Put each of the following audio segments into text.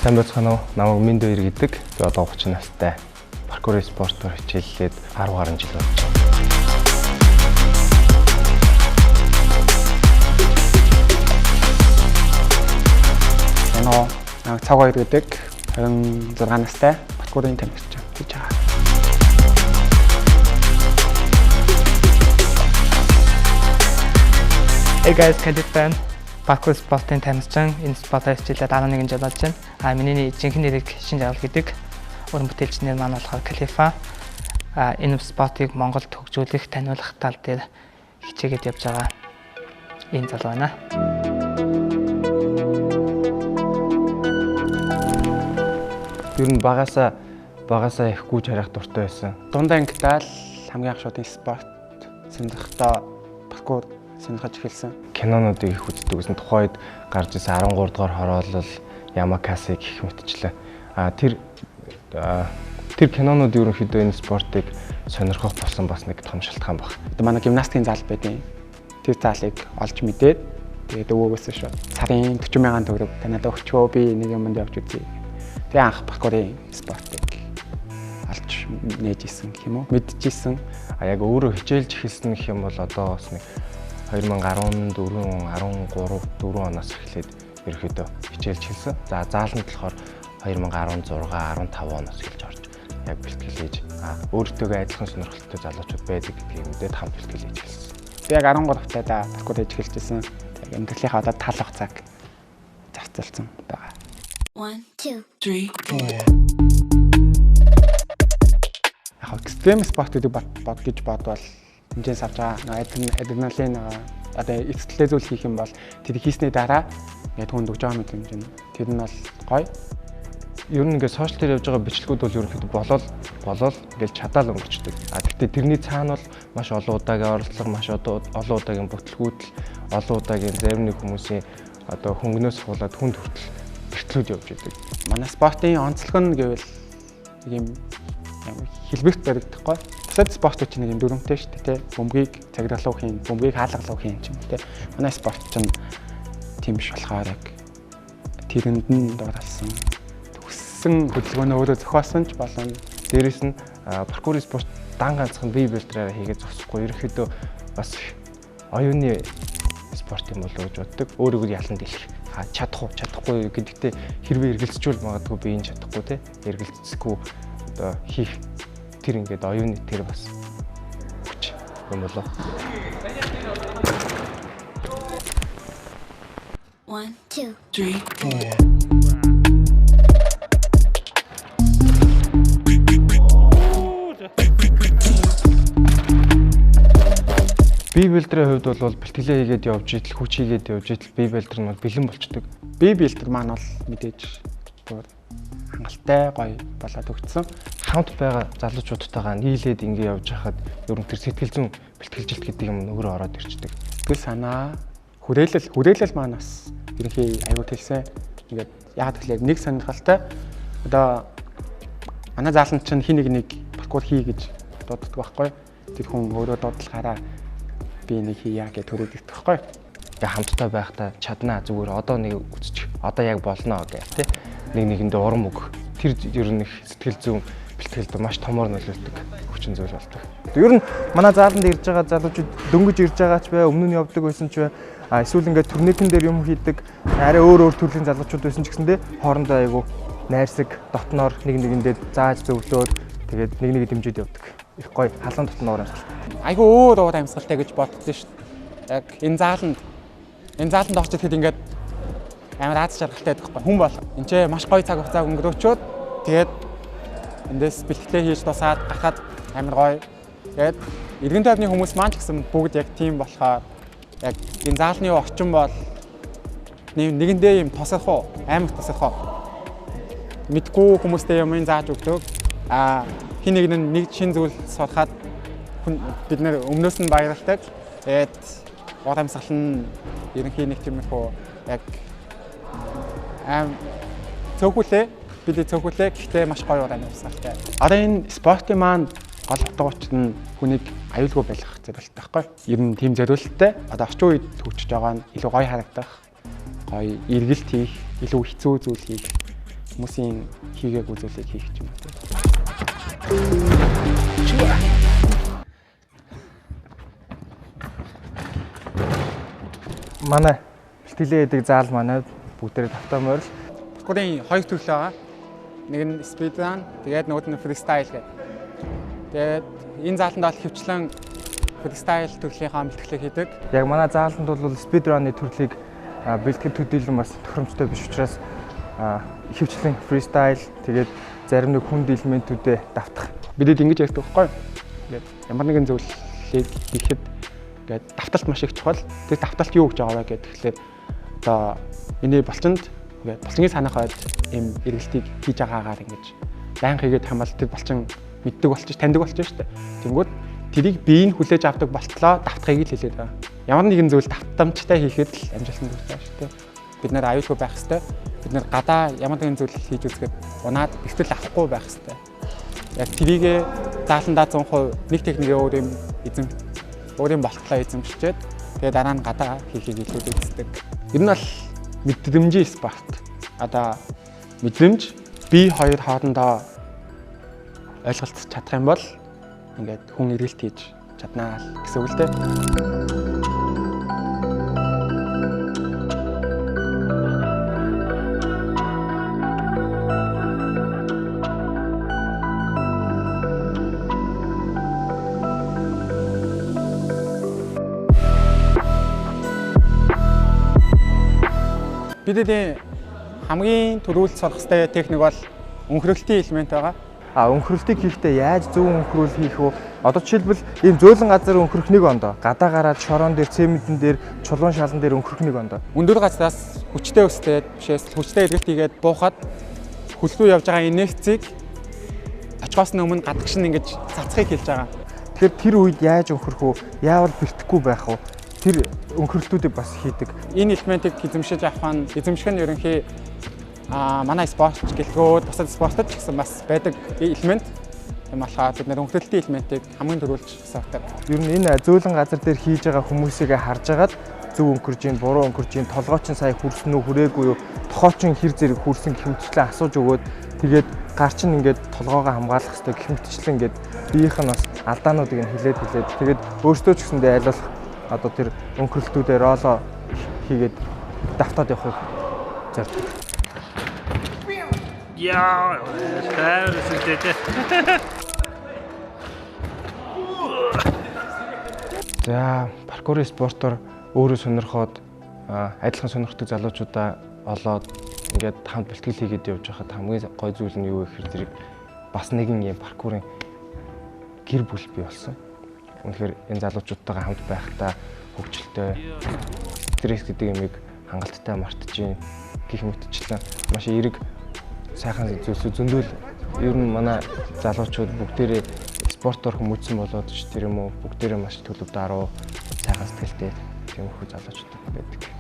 Сайн байцгаана уу? Намайг Миндо Ир гэдэг. Би одоо 30 настай. Паркур спортоор хичээллээд 10 гаруй жил болж байна. Намайг Цагаа Ир гэдэг. 26 настай. Паркурын тамирчин гэж байгаа. Hey guys, Kadit fan. Паркур спортын тамирчин энэ спортоор хичээлээд 11 жил болж байна. Миний жинхэнэ нэрийг Шинжаргал гэдэг. Уран бүтээлч нэр маань болохоор Калифа. Энэ спортыг Монголд хөгжүүлэх, таниулах тал дээр хичээгээд явж байгаа энэ залуу байна. Ер нь багасаа их гүйж харих дуртай байсан. Дундаа ангидаа л хамгийн анх шуудын спорт сонирхолтой паркур сонирхож эхэлсэн. Кинонуудыг их үздэг гэсэн тухайд гарч ирсэн 13 дугаар хороолол Ямакаси гэх мэтчлээ. Тэр кинонууд ерөнхийдөө энэ спортыг сонирхох болсон бас нэг том шалтгаан баг. Манай гимнастикийн зал байдیں۔ Тэр залыг олж мэдээд тэгээд өвөөгөөс шууд сарын 40,000 төгрөг танад өгчөө би нэг юмд явж үзье. Тэгээ анх паркурын спортыг олж нээж исэн гэх юм уу? Мэдчихсэн. Яг өөрөө хичээлж эхэлсэн гэх юм бол одоо бас нэг 2014, 13 оноос эхлээд ерөөхдөө хичээлж эхэлсэн. За зааланд болохоор 2016, 15 оноос эхэлж орж яг бэлтгэл хийж өөртөөгөө адилхан сонирхолтой залуучууд байдаг гэдгийг мэдээд хамт бэлтгэл хийж эхэлсэн. Би яг 13 таада паркур хийж эхэлжсэн. Яг амьдралынхаа одоо тал хугацааг зарцуулсан байгаа. 1 2 3 Яг экстрем спорт гэдэг гэж бодвол хэмжээ савж байгаа. Адреналин одоо эцэглээ зүйл хийх юм бол тэр хийсний дараа яг түнд өгж байгаа мэт юм. Тэр нь бол гоё. Ер нь ингээд сошиал дээр явж байгаа бичлэгүүд бол ерөнхийдөө болол ингээд чадаал өнгөрчдөг. Гэхдээ тэрний цаана бол маш олон удаагийн оролцоо, маш олон удаагийн бүтлгүүдэл, олон удаагийн зарим нэг хүмүүсийн одоо хөнгнөөс хуулаад хүнд хүртэл бэртлүүд явж идэг. Манай спортын онцлог нь гэвэл ийм хэлбэрт баригдахгүй. Бусад спортууд чинь юм дүрмтэй шүү дээ. Бөмбөгийг цагираалуу хийн, бөмбөгийг хаалгалуу хийн ч юм те. Манай спорт чинь тийм биш болохоор яг тэрэнд нь дууралсан төгссөн хөдөлгөөнөө өөрөө зохиосон ч болно. Дээрээс нь паркур спорт дан ганцхан бие бэлтрээр хийгээд зогсохгүй. Ерөнхийдөө бас оюуны спорт юм болоо гэж боддог. Өөрийгөө ялан дэлгэх. Чадахгүй гэдэгтээ хэрвээ эргэлзчүүл магадгүй би энэ чадахгүй те. Эргэлзэхгүй одоо хийх тэр ингээд оюуны тэр бас хүч юм болоо. 1 2 3 Бие бэлтрийн хувьд бол бэлтгэлээ хийгээд явж идэл, хүч хийгээд явж идэл бие бэлтэр нь бэлэн болчдөг. Бие бэлтэр маань бол мэдээж хангалттай гоё болоод өгцсөн. Хамт байгаа залуучуудтайгаа нийлээд ингэ явж хахад ер нь тэр сэтгэл зүйн бэлтгэлжилт гэдэг юм өөрөө ороод ирчдэг. Сэтгэл санаа, хүрээлэл маань бас ерөнхий аюул хэлсэн. Ингээд яг тэгэхээр нэг сонирхолтой одоо манай зааланд чинь хин нэг паркур хий гэж дууддаг байхгүй. Тэр хүн өөрөө дуудлагаараа би нэг хийя гэж төрүүлдэг байхгүй. Тэгээ хамтдаа байхдаа чаднаа зүгээр одоо нэг үсчих. Одоо яг болно гэх тээ. Нэгэндээ урам өг. Тэр ер нь их сэтгэл зүйн бэлтгэлд маш томор нөлөөлдөг хүчин зүйл болдог. Ер нь манай зааланд ирж байгаа залуучууд дөнгөж ирж байгаа ч бай, өмнө нь явдаг байсан ч бай. Эсвэл ингээд турникэн дээр юм хийдэг арай өөр төрлийн залуучууд байсан ч гэсэндээ хоорондоо айгу найрсаг дотноор нэгэндээ зааж зөвлөөд тэгээд нэг дэмжиж явдаг. Их гоё халуун дотноор амсгалт. Айгу өөр амьсгалтай гэж боддоо шүү дээ. Яг энэ зааланд очиж ихэд ингээд амар аз жаргалтай байдаг байхгүй хүн бол энэ ч маш гоё цаг хугацаа өнгөрөөчөөд тэгээд эндээс бэлтгэлээ хийж тусаад гахаад амар гоё. Тэгээд иргэн тойрны хүмүүс маань ч гэсэн бүгд яг тийм болохоор яг энэ заалны орчин бол нэгэндээ юм тусах амар тусах. Мэдгүй хүмүүстэй юм зааж өгдөг. Хин нэг шин зүйл сурахад бид нэр өмнөөс нь баярлалтай. Тэгээд урамсгал нь ерөнхий нэг юм хөө яг цөөхөлээ гэхдээ маш гоё урамсгалтай. Одоо энэ спортын маань гол утгаач нь хүнийг аюулгүй байлгах зорилттой байхгүй. Ер нь тийм зорилттой. Одоо орчин үед төгсөж байгаа нь илүү гоё харагдах, гоё эргэлт хийх, илүү хэцүү зүйл хийх хүмүүсийн хийгээгүй зүйлийг хийх юм уу. Манай бэлтгэлээ гэдэг заал манай бүгдээрээ тавтамаар л Паркурын хоёр төрөл байгаа. Нэг нь speedrun, тэгээд нөгөөд нь freestyle гэх. Тэгээд энэ заалтанд бол хөвчлэн freestyle төрлийн бэлтгэлийг хийдэг. яг манай заалтанд бол speedrun-ы төрлийг бэлтгэл төдийлөн бас тохиромжтой биш учраас ихэвчлэн freestyle тэгээд зарим нэг хүнд элементүүдэд давтах. Бидэд ингэж ярьдаг байхгүй юу? Ингээд ямар нэгэн зүйлийг хийхэд ингээд давталт маш их чухал. Тэр давталт юу гэж байгаа вэ гэдэг тэгэхээр одоо миний болцонд ингээд болцонгийн санаах байд ийм эргэлтийг хийж байгаагаар ингэж байнга хийгээд хамаал тэр болцон мэддэг болчих, таньдаг болчих шүү дээ. Тэнгүүд тэрийг бие нь хүлээж авдаг болтлоо давтахыг л хэлээд байгаа. Ямар нэгэн зүйл давтамжтай хийхэд л амжилтанд хүрэх шүү дээ. Бид нэр аюулгүй байх хэрэгтэй. Бид нэр гадаа ямар нэгэн зүйл хийж үзэхэд унаад бэртэл авахгүй байх хэрэгтэй. Яг тэрийгэ зааландаа 100% нэг техникээ өөрийн болтлоо эзэмшчихэд тэгээ дараа нь гадаа хийхийг илүү үздэг. Ер нь бол мэдрэмжийн спорт. Одоо мэдрэмж бие хоёр хоорондоо ойлголцож чадах юм бол ингээд хүн эргэлт хийж чаднаа гэсэн үг л дээ. Бидний хамгийн түрүүлж сурах ёстой техник бол өнхрөлтийн элемент байгаа. Өнхрөлтийг хийхдээ яаж зөв өнхрөл хийх вэ? Одоо жишээлбэл ийм зөөлөн газар өнхрөх нэг ондоо, гадаа гараад шорон дээр, цементэн дээр, чулуун шалан дээр өнхрөх нэг ондоо. Өндөр газраас хүчтэй өстэй бишээс хүчтэй эргэлт хийгээд буухад хөл рүү явж байгаа инерцийг очихоос өмнө гадагш нь ингэж цацхыг хэлж байгаа. Тэгэхээр тэр үед яаж өнхрөх вэ? Яавал бэртэхгүй байх вэ? Тэр өнхрөлтүүдийг бас хийдэг. Энэ элементийг эзэмшиж авах нь эзэмших нь ерөнхий манай спортч гэлтгөө бусад спортод ч гэсэн бас байдаг элемент. Тийм болохоор бид нэр өнхрөлтийн элементийг хамгийн түрүүлж савдаг. Ер нь энэ зөөлөн газар дээр хийж байгаа хүмүүсийг харж агаад зөв өнхөрж ийн, буруу өнхөрж ийн, толгой чинь сая хүрсэн үү, хүрээгүй юу, тохоо чинь хэр зэрэг хүрсэн гэх мэтчлэн асууж өгөөд тэгээд гар чинь ингээд толгоогоо хамгаалах хэрэгтэй гэх мэтчлэн ингээд биеийнх нь бас алдаануудыг нь хилээд тэгээд өөртөө ч гэсэндээ айлуулах одоо тэр өнхрөлтүүдээр роло хийгээд давтаад явахыг зорддог. Яа, тэр сүлдээ. За, паркурын спортоор өөрөө сонирхоод адилхан сонирхдаг залуучуудаа олоод ингээд хамт бэлтгэл хийгээд явж байхад хамгийн гой зүйл нь юу вэ гэхээр зэрэг бас нэгэн юм паркурын гэр бүл бий болсон. Үнэхээр энэ залуучуудтайгаа хамт байхдаа хөвгчлөлтэй, стресс гэдэг юмыг хангалттай мартаж гэх мэтчлэн маш эерэг сайхан зүйлсүүд зөндөөл. Ер нь манай залуучууд бүгдээрээ спортоор хүмүүжсэн болоод ч тэр юм уу бүгдээрээ маш төлөв даруй сайхан сэтгэлтэй тийм их залуучууд байдаг.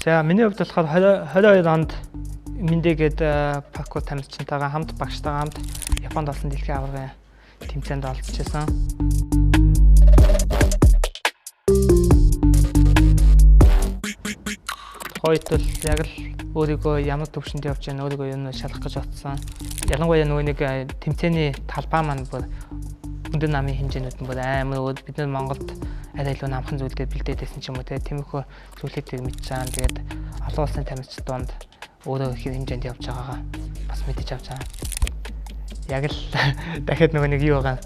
За миний хувьд болохоор 22 онд Миндэгээд паркур тамирчинтайгаа хамт багштайгаа хамт Японд болсон дэлхийн аваргын тэмцээнд оролцож байсан. Хоёрт бол яг л өөрийгөө ямар төвшөнд явж байгаа өөрийгөө юу шалгах гэж бодсон. Ялангуяа нөгөө нэг тэмцээний талбай маань бүр өндөр намын хэмжээнүүд нь бүр амар бид нар Монголд арай илүү намхан зүйлдер бэлдээд байсан ч юм уу тиймэрхүү зүйлүүдийг мэдчихээн. Тэгээд олон улсын тамирчид донд өөрөө их хэмжээнд явж байгаагаа бас мэдэж авч байгаа. Яг л дахиад нөгөө нэг юу байгаа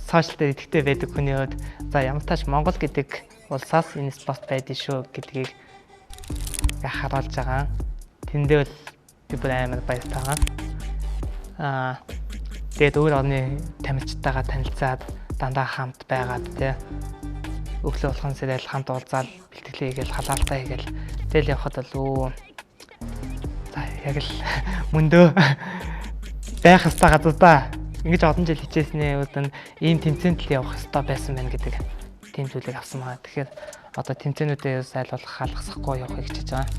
сошиал дээр идэвхтэй байдаг хүний хувьд за ямар тач Монгол гэдэг улсаас энэ спорт байдаг шүү гэдгийг харуулж байгаа. Тэндээ бол би бүр амар баяртай байгаа. Тэгээд өөр орны тамирчдтайгаа танилцаад дандаа хамт байгаад тий өглөө болгон сэрэл хамт уулзаал бэлтгэлээ хийгээл халаалтаа хийгээл тэгэл явхад бол за яг л мөндөө байх хэвээр газар да Ингэж олон жил хичээсний үед ийм тэмцээнд л явах хэрэгтэй байсан байна гэдэг тийм зүйлийг авсан байгаа. Тэгэхээр одоо тэмцээнүүдээ сайлуулах, халахсахгүй явахыг хичээж байгаа.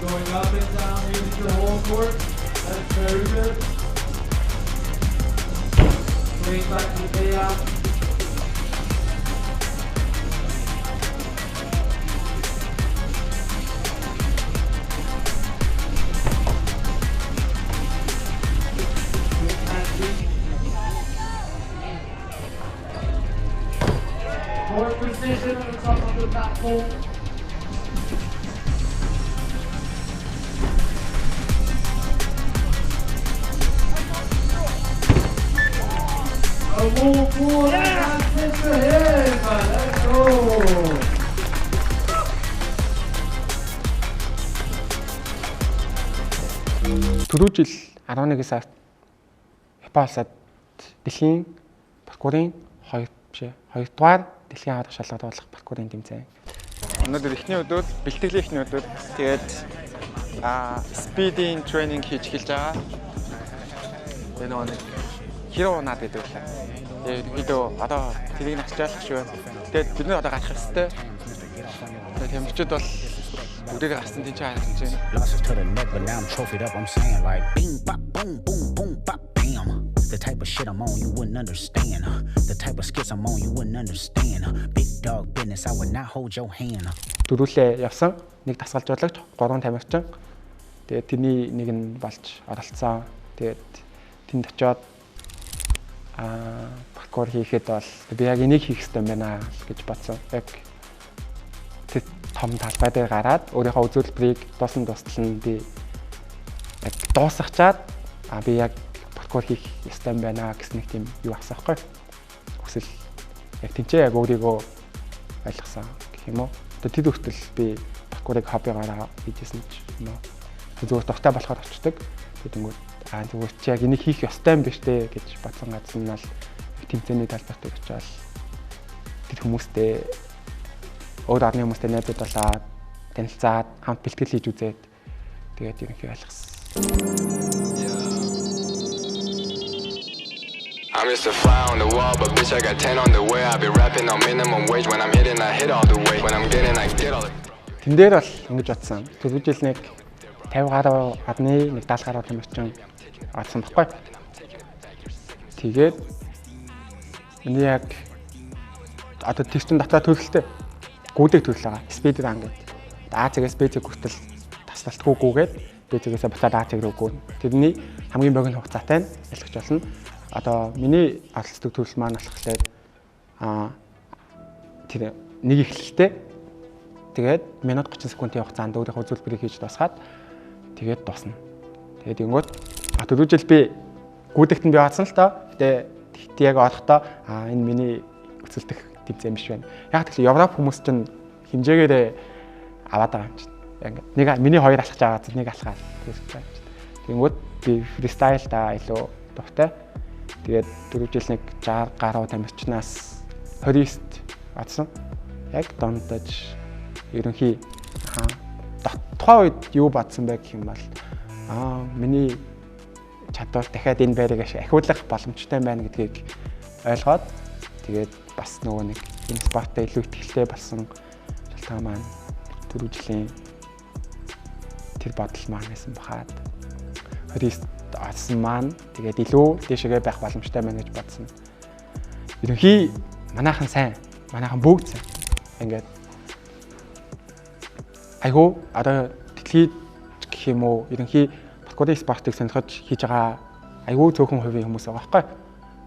Going up and down into the whole court. That's very good. Bring back to the payout. More precision on the top of the platform. A wall forward and hits the head, man. Let's go. Түрүү жил 11 сард Японд дэлхийн паркурын 2-дугаар дэлхийн аваад шалгалт болох паркурын тэмцээн. Өнөөдөр эхний өдөр бэлтгэлийн эхний өдөр. Тэгээд спидийн тренинг хийж эхэлж байгаа. Энэ нэг хиро унаад байдаг лээ. Тэгээд видео одоо тэрийг нагчаалах шүү. Тэгээд бид нэр одоо гарах ёстой. Тэгээд хэмжчүүд бол бүгдээ гарсан тийч харагдаж байна. Losses to the neck, but now I'm trophied up. I'm saying like bing bop boom boom boom bop bam. The type of shit I'm on you wouldn't understand. The type of skits I'm on you wouldn't understand. Big dog business, I would not hold your hand. Дөрүүлээ явсан нэг дасгалжуулагч 3 тамирчин. Тэгээд тэрний нэг нь болж оролцсон. Тэгээд тэнд очиод паркур хийхэд бол би яг энийг хийх хэрэгтэй байна гэж бодсон. Яг том талбай дээр гараад өөрийнхөө үзүүлбэрийг дуустал нь би яг дуусгачаад би яг паркур хийх ёстой юм байна гэсэн нэг тийм юу авсан байхгүй. Хүсэл яг тэнцээ яг өөрийгөө ойлгосон гэх юм уу. Тэр хүртэл би паркурыг хоббигаараа хийжсэн ч юм уу. Зүгээр дуртай болохоор очдөг. Тэгэнгүүт зүгээр чи яг энийг хийх ёстой юм биш үү гэж бодсон газар нь бол тэмцээний талбарт очиад тэр хүмүүстэй өөр орны хүмүүстэй найзууд болоод танилцаад хамт бэлтгэл хийж үзээд тэгээд ерөнхий ойлгосон. I'm just a fly on the wall, but bitch I got 10 on the way. I be rapping on minimum wage. When I'm hitting, I hit all the way. When I'm getting, I get all the. Тэн дээр бол ингэж бодсон. Түрүү жил нэг 50 гаруй гадны нэг 70 гаруй тамирчин авсан баггүй. Тэгээд миний яг одоо тестэн дотоод төрөлтэй гүйдэг төрөл байгаа. Спид ран гэдэг. А-цэгээс Б-цэг хүртэл таслалтгүйгүйгээд Б-цэгээс буцаад А-цэг рүү гүйн. Тэрний хамгийн богино хугацаатай нь ялгч болно. Одоо миний оролцдог төрөл маань болохоор тэр нэг эхлэлтэй тэгээд минут 30 секундын хугацаанд өөрийнхөө үзүүлбэрийг хийж дуусгаад тэгээд дуусна. Тэгээд ингэнгүүт түрүү жил би гүйдэгт нь би оодсон л тоо. Гэтэ яг орохдоо энэ миний өцөлдөх тэмцээн биш байна. Яг тэгэхээр Европ хүмүүс чинь хэмжээгээрээ аваад байгаа юм чинь. Ингээд нэг миний хоёр алхаж байгаа зүйл нэг алхаад тэгж байгаа юм чинь. Тэгэнгүүт би фристайл та илүү дуртай. Тэгээд түрүү жил нэг 60 гаруй тамирчнаас 29-т оодсон. Яг дондож ерөнхий тухайн үед юу бодсон бэ гэх юм бол миний чадвар дахиад энэ байрыг ахиулах боломжтой байна гэдгийг ойлгоод тэгээд бас нөгөө нэг энэ спорттой илүү ихтэй болсон шалтгаан маань түрүү жилийн тэр бодол маань байсан бахаад 29-т олсон маань тэгээд илүү дэшегээ байх боломжтой байна гэж бодсон. Ерөнхий манайхан сайн, манайхан бүгд сайн. Ингээд айгуу одоо дэлхийд гэх юм уу ерөнхий паркурын спортыг сонирхож хийж байгаа айгуу цөөхөн хувийн хүмүүс байгаа байхгүй.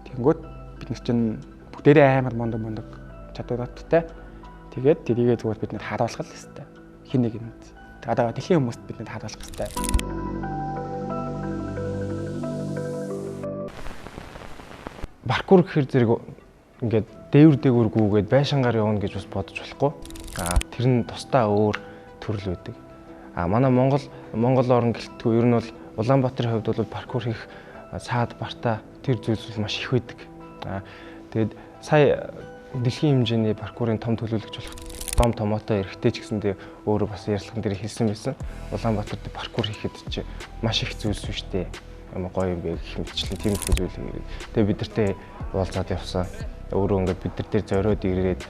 Тэгэнгүүт бид нар чинь бүгдээрээ амар мундаг чадвартай. Тэгээд тэрийгээ зүгээр бид нар харуулах л хэвээр. Хин нэг юм. Одоо дэлхийн хүмүүст бид нар харуулах хэвээр. Паркур гэхэр зэрэг ингээд дээвэр дээгүүргүйгээд байшингаар явна гэж бас бодож болохгүй. Тэр нь тусдаа өөр төрөл байдаг. Манай Монгол орн гэлтгүй ер нь бол Улаанбаатарын хувьд бол паркур хийх цаад бартаа тэр зүйлс маш их байдаг. Тэгээд сая дэлхийн хэмжээний паркурын том төлөөлөгч болох Дом Томоотой эрэгтэй ч гэсэндээ өөрөө бас ярилцлаган дээр хэлсэн байсан. Улаанбаатарт паркур хийхэд чи маш их зүйлс шүү дээ. Ямар гоё юм бэ гэх мэтчлэн тиймэрхүү зүйл хийгээд. Тэгээд бид нартэй уулзаад явсан. Өөрөө ингээд бид нар дээр зориод ирээд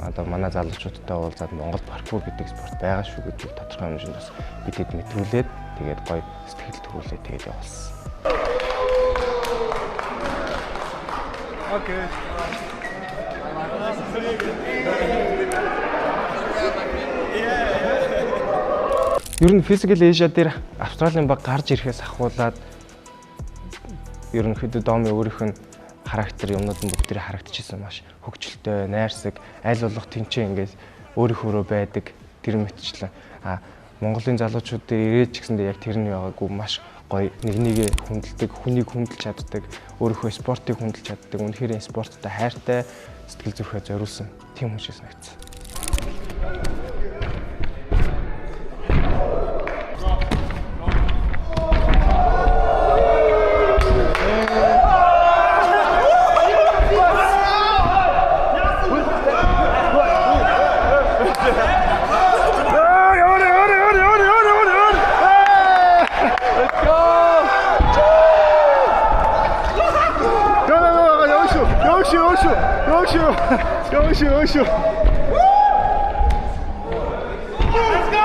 одоо манай залуучуудтай уулзаад Монгол паркур гэдэг спорт байгаа шүү гэдгийг тодорхой хэмжээнд бас бидэд мэдрүүлээд тэгээд гоё сэтгэл төрүүлээд тэгээд явуулсан. Окей. Ер нь Physical Asia дээр Австралийн баг гарч ирэхээс ахуулаад ерөнхийдөө Домын өөрийнх нь характер юмнууд нь бүгдээрээ харагдчихсан маш хөгжилтэй, найрсаг, аль болох тэнцээ ингээд өөрийнхөө байдаг тэр мэтчлэн. Монголын залуучууд дээр ирээд ч гэсэндээ яг тэрний байгаагүй маш гоё нэгээ хүндэлдэг, хүнийг хүндэлж чаддаг, өөрийнхөө спортыг хүндэлж чаддаг, үнэхээр спорттой хайртай, сэтгэл зүрхээ зориулсан тийм хүн шиг санагдсан. Yoshi. Let's go!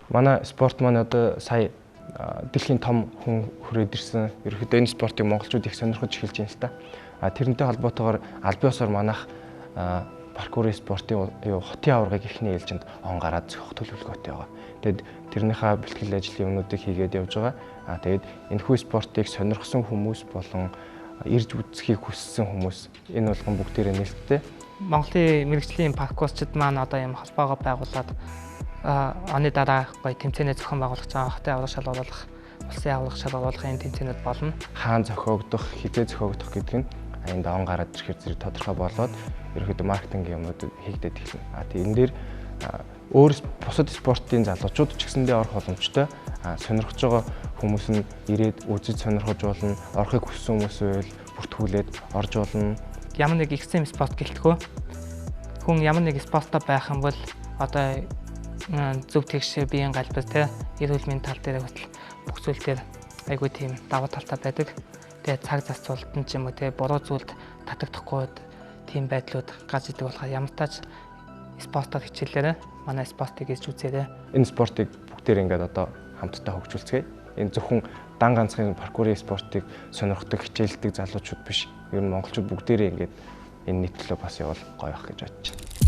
Манай спорт маань одоо сая дэлхийн том хүн хүрээд ирсэн. Ерөнхийдөө энэ спортыг монголчууд их сонирхож эхэлж байна л та. Тэрнтэй холбоотойгоор аль биесээр манайх паркурын спортын хотын аваргыг эхний ээлжинд он гараад зохиох төлөвлөгөөтэй байгаа. Тэгэд тэрнийхээ бэлтгэл ажлын юмнуудыг хийгээд явж байгаа. Тэгээд энэхүү спортыг сонирхсан хүмүүс болон ирж үзхийг хүссэн хүмүүс энэ болгон бүгдээрээ нээлттэй. Монголын мэрэгжлийн паркурчид маань одоо ийм холбоогоо байгуулад оны дараа гоё тэмцээний зохион байгуулах байгаа. Хотын аварга шал болгох, улсын аварга шал болгох энэ тэмцээнүүд болно. Хаан зохиогдох, хизээ зохиогдох гэдэг нь энд он гараад ирэхээр зэрэг тодорхой болоод ерөөхдөө маркетингийн юмнууд хийгдээд эхэлнэ. Тэгээд энэ дээр өөр бусад спортын залуучууд ч гэсэндээ орох боломжтой. Сонирхож байгаа хүмүүс нь ирээд үзэж сонирхож болно. Орохыг хүссэн хүмүүс байвал бүртгүүлээд орж болно. Ямар нэг экстрим спорт гэлтгөө. Хүн ямар нэг спорттой байх юм бол одоо зөв тэгш биеийн галбар те эрүүл мэндийн тал дээр хөтөл бүх зүйл дээр айгүй тийм давуу талтай байдаг. Тэгээ цаг зарцуулалтан ч юм уу те буруу зүйлд татагдахгүй тийм байдлууд гарч идэг болохоор ямар тач спортоор хичээлээрээ манай спортыг хийж үзээрэй. Энэ спортыг бүгдээр ингээд одоо хамтдаа хөгжүүлцгээе. Энэ зөвхөн дан ганцхан паркурын спортыг сонирхдаг, хичээлдэг залуучууд биш. Ер нь монголчууд бүгдээрээ ингээд энэ нийтлэлөө бас явал гоё байх гэж бодож байна.